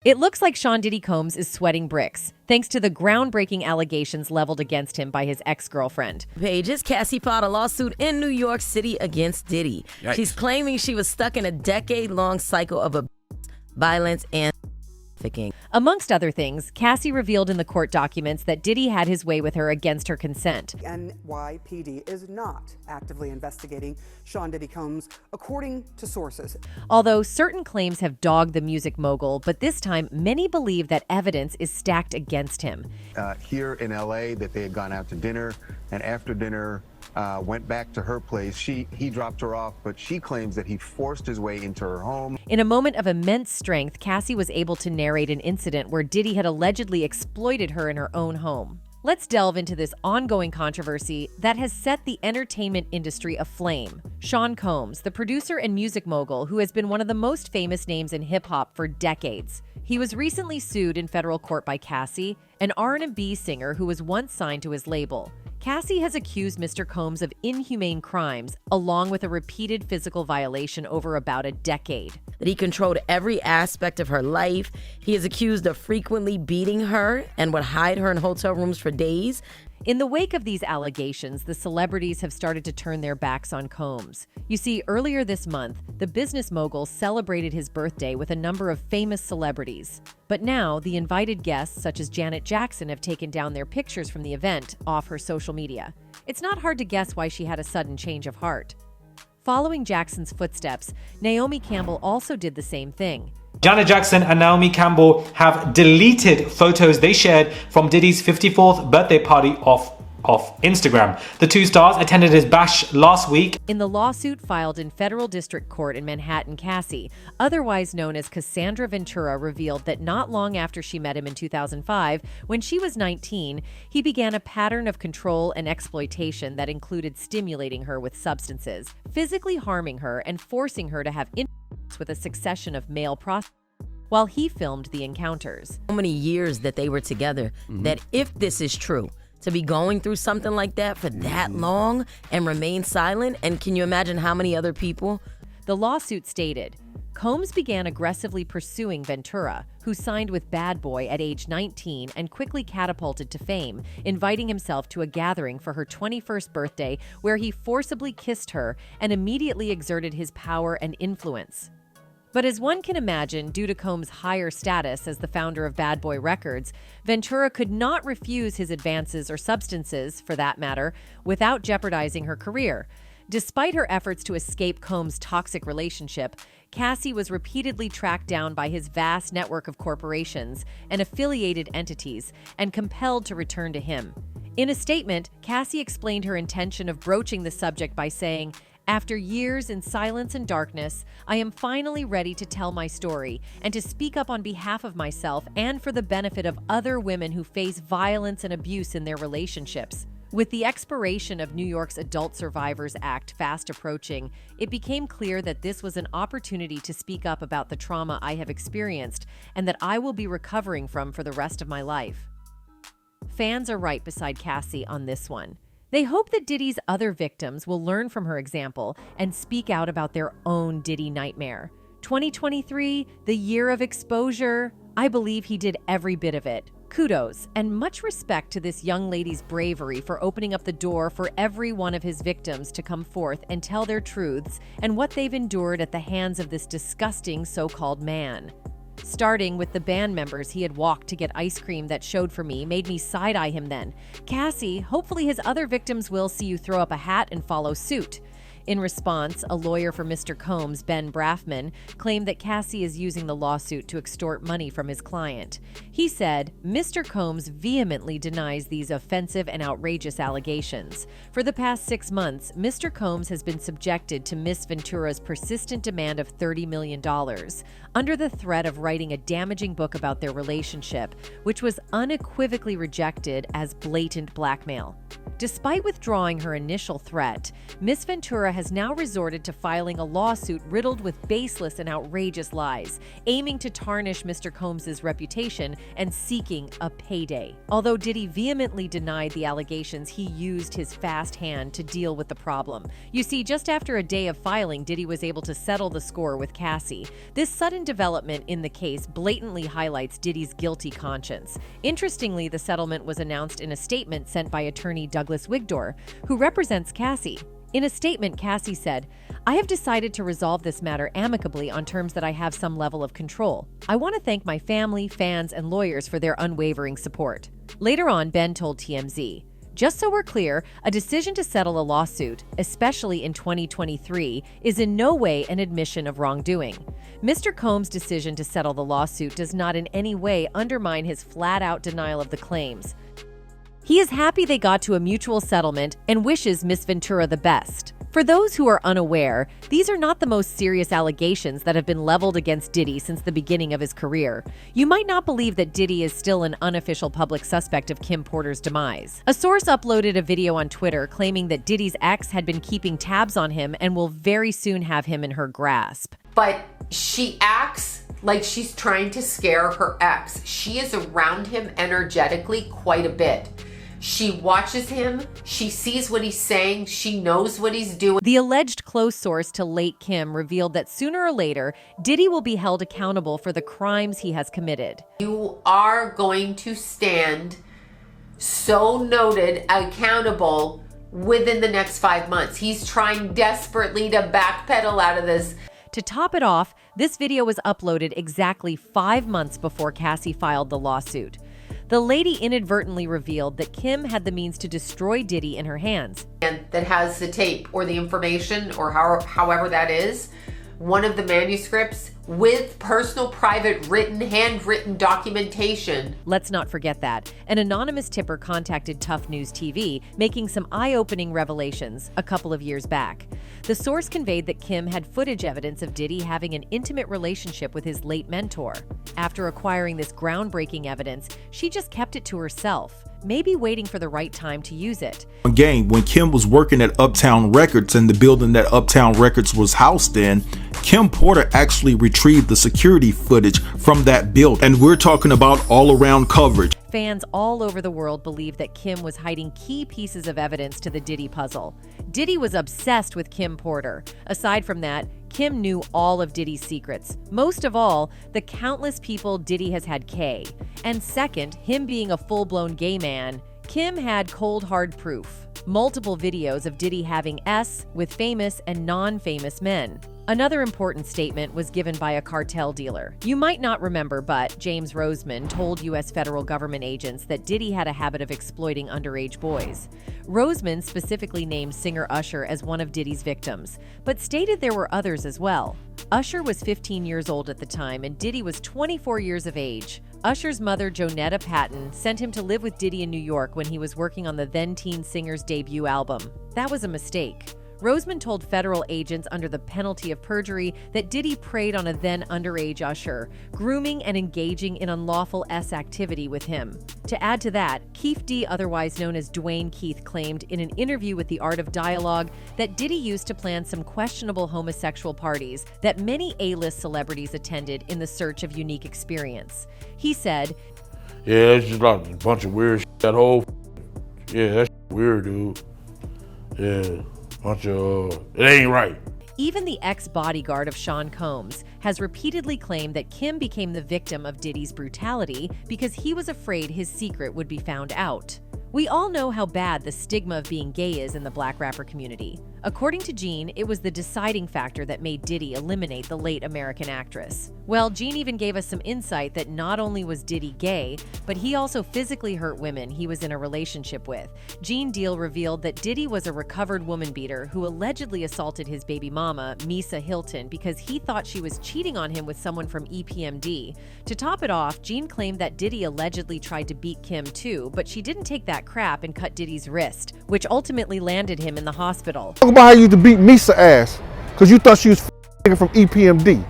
It looks like Sean Diddy Combs is sweating bricks, thanks to the groundbreaking allegations leveled against him by his ex-girlfriend. Pages, Cassie filed a lawsuit in New York City against Diddy. Yikes. She's claiming she was stuck in a decade-long cycle of abuse, violence, and trafficking. Amongst other things, Cassie revealed in the court documents that Diddy had his way with her against her consent. NYPD is not actively investigating Sean Diddy Combs, according to sources. Although certain claims have dogged the music mogul, but this time many believe that evidence is stacked against him. Here in LA, that they had gone out to dinner, and after dinner went back to her place. He dropped her off, but she claims that he forced his way into her home. In a moment of immense strength, Cassie was able to narrate an incident where Diddy had allegedly exploited her in her own home. Let's delve into this ongoing controversy that has set the entertainment industry aflame. Sean Combs, the producer and music mogul who has been one of the most famous names in hip-hop for decades. He was recently sued in federal court by Cassie, an R&B singer who was once signed to his label. Cassie has accused Mr. Combs of inhumane crimes, along with a repeated physical violation over about a decade. That he controlled every aspect of her life. He is accused of frequently beating her and would hide her in hotel rooms for days. In the wake of these allegations, the celebrities have started to turn their backs on Combs. You see, earlier this month, the business mogul celebrated his birthday with a number of famous celebrities. But now, the invited guests, such as Janet Jackson, have taken down their pictures from the event off her social media. It's not hard to guess why she had a sudden change of heart. Following Jackson's footsteps, Naomi Campbell also did the same thing. Janet Jackson and Naomi Campbell have deleted photos they shared from Diddy's 54th birthday party off Instagram. The two stars attended his bash last week. In the lawsuit filed in federal district court in Manhattan, Cassie, otherwise known as Casandra Ventura, revealed that not long after she met him in 2005, when she was 19, he began a pattern of control and exploitation that included stimulating her with substances, physically harming her, and forcing her to have intercourse with a succession of male prostitutes while he filmed the encounters. So many years that they were together, that if this is true, to be going through something like that for that long and remain silent, and can you imagine how many other people? The lawsuit stated, Combs began aggressively pursuing Ventura, who signed with Bad Boy at age 19 and quickly catapulted to fame, inviting himself to a gathering for her 21st birthday where he forcibly kissed her and immediately exerted his power and influence. But as one can imagine, due to Combs' higher status as the founder of Bad Boy Records, Ventura could not refuse his advances or substances, for that matter, without jeopardizing her career. Despite her efforts to escape Combs' toxic relationship, Cassie was repeatedly tracked down by his vast network of corporations and affiliated entities and compelled to return to him. In a statement, Cassie explained her intention of broaching the subject by saying, "After years in silence and darkness, I am finally ready to tell my story and to speak up on behalf of myself and for the benefit of other women who face violence and abuse in their relationships." With the expiration of New York's Adult Survivors Act fast approaching, it became clear that this was an opportunity to speak up about the trauma I have experienced and that I will be recovering from for the rest of my life. Fans are right beside Cassie on this one. They hope that Diddy's other victims will learn from her example and speak out about their own Diddy nightmare. 2023, the year of exposure. I believe he did every bit of it. Kudos and much respect to this young lady's bravery for opening up the door for every one of his victims to come forth and tell their truths and what they've endured at the hands of this disgusting so-called man. Starting with the band members he had walked to get ice cream that showed for me made me side-eye him then. Cassie, hopefully his other victims will see you throw up a hat and follow suit. In response, a lawyer for Mr. Combs, Ben Braffman, claimed that Cassie is using the lawsuit to extort money from his client. He said, Mr. Combs vehemently denies these offensive and outrageous allegations. For the past 6 months, Mr. Combs has been subjected to Miss Ventura's persistent demand of $30 million, under the threat of writing a damaging book about their relationship, which was unequivocally rejected as blatant blackmail. Despite withdrawing her initial threat, Miss Ventura has now resorted to filing a lawsuit riddled with baseless and outrageous lies, aiming to tarnish Mr. Combs' reputation and seeking a payday. Although Diddy vehemently denied the allegations, he used his fast hand to deal with the problem. You see, just after a day of filing, Diddy was able to settle the score with Cassie. This sudden development in the case blatantly highlights Diddy's guilty conscience. Interestingly, the settlement was announced in a statement sent by attorney Douglas Wigdor, who represents Cassie. In a statement, Cassie said, "I have decided to resolve this matter amicably on terms that I have some level of control. I want to thank my family, fans, and lawyers for their unwavering support." Later on, Ben told TMZ, "Just so we're clear, a decision to settle a lawsuit, especially in 2023, is in no way an admission of wrongdoing. Mr. Combs' decision to settle the lawsuit does not in any way undermine his flat-out denial of the claims. He is happy they got to a mutual settlement and wishes Miss Ventura the best." For those who are unaware, these are not the most serious allegations that have been leveled against Diddy since the beginning of his career. You might not believe that Diddy is still an unofficial public suspect of Kim Porter's demise. A source uploaded a video on Twitter claiming that Diddy's ex had been keeping tabs on him and will very soon have him in her grasp. But she acts like she's trying to scare her ex. She is around him energetically quite a bit. She watches him, she sees what he's saying, she knows what he's doing. The alleged close source to late Kim revealed that sooner or later, Diddy will be held accountable for the crimes he has committed. You are going to stand so noted accountable within the next 5 months. He's trying desperately to backpedal out of this. To top it off, this video was uploaded exactly 5 months before Cassie filed the lawsuit. The lady inadvertently revealed that Kim had the means to destroy Diddy in her hands. And that has the tape or the information or however that is, one of the manuscripts with personal, private, handwritten documentation. Let's not forget that. An anonymous tipper contacted Tough News TV, making some eye-opening revelations a couple of years back. The source conveyed that Kim had footage evidence of Diddy having an intimate relationship with his late mentor. After acquiring this groundbreaking evidence, she just kept it to herself, maybe waiting for the right time to use it. Again, when Kim was working at Uptown Records and the building that Uptown Records was housed in, Kim Porter actually retrieved the security footage from that building. And we're talking about all-around coverage. Fans all over the world believe that Kim was hiding key pieces of evidence to the Diddy puzzle. Diddy was obsessed with Kim Porter. Aside from that, Kim knew all of Diddy's secrets. Most of all, the countless people Diddy has had K. And second, him being a full-blown gay man, Kim had cold hard proof. Multiple videos of Diddy having S with famous and non-famous men. Another important statement was given by a cartel dealer. You might not remember, but James Roseman told U.S. federal government agents that Diddy had a habit of exploiting underage boys. Roseman specifically named singer Usher as one of Diddy's victims, but stated there were others as well. Usher was 15 years old at the time, and Diddy was 24 years of age. Usher's mother, Jonetta Patton, sent him to live with Diddy in New York when he was working on the then-teen singer's debut album. That was a mistake. Roseman told federal agents under the penalty of perjury that Diddy preyed on a then underage Usher, grooming and engaging in unlawful S activity with him. To add to that, Keith D, otherwise known as Dwayne Keith, claimed in an interview with The Art of Dialogue that Diddy used to plan some questionable homosexual parties that many A-list celebrities attended in the search of unique experience. He said, "Yeah, it's just like a bunch of weird shit. That whole, yeah, that's weird, dude. Yeah. It ain't right." Even the ex-bodyguard of Sean Combs has repeatedly claimed that Kim became the victim of Diddy's brutality because he was afraid his secret would be found out. We all know how bad the stigma of being gay is in the black rapper community. According to Gene, it was the deciding factor that made Diddy eliminate the late American actress. Well, Gene even gave us some insight that not only was Diddy gay, but he also physically hurt women he was in a relationship with. Gene Deal revealed that Diddy was a recovered woman beater who allegedly assaulted his baby mama, Misa Hilton, because he thought she was cheating on him with someone from EPMD. To top it off, Gene claimed that Diddy allegedly tried to beat Kim too, but she didn't take that crap and cut Diddy's wrist, which ultimately landed him in the hospital. Talk about how you used to beat Misa ass because you thought she was from EPMD.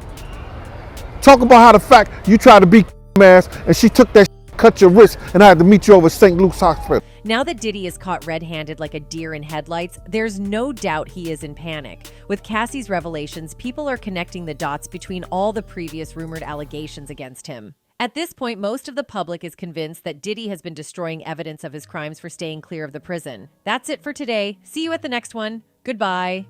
Talk about how the fact you tried to beat ass and she took that cut your wrist, and I had to meet you over St. Luke's Hospital. Now that Diddy is caught red-handed like a deer in headlights, there's no doubt he is in panic. With Cassie's revelations, people are connecting the dots between all the previous rumored allegations against him. At this point, most of the public is convinced that Diddy has been destroying evidence of his crimes for staying clear of the prison. That's it for today. See you at the next one. Goodbye.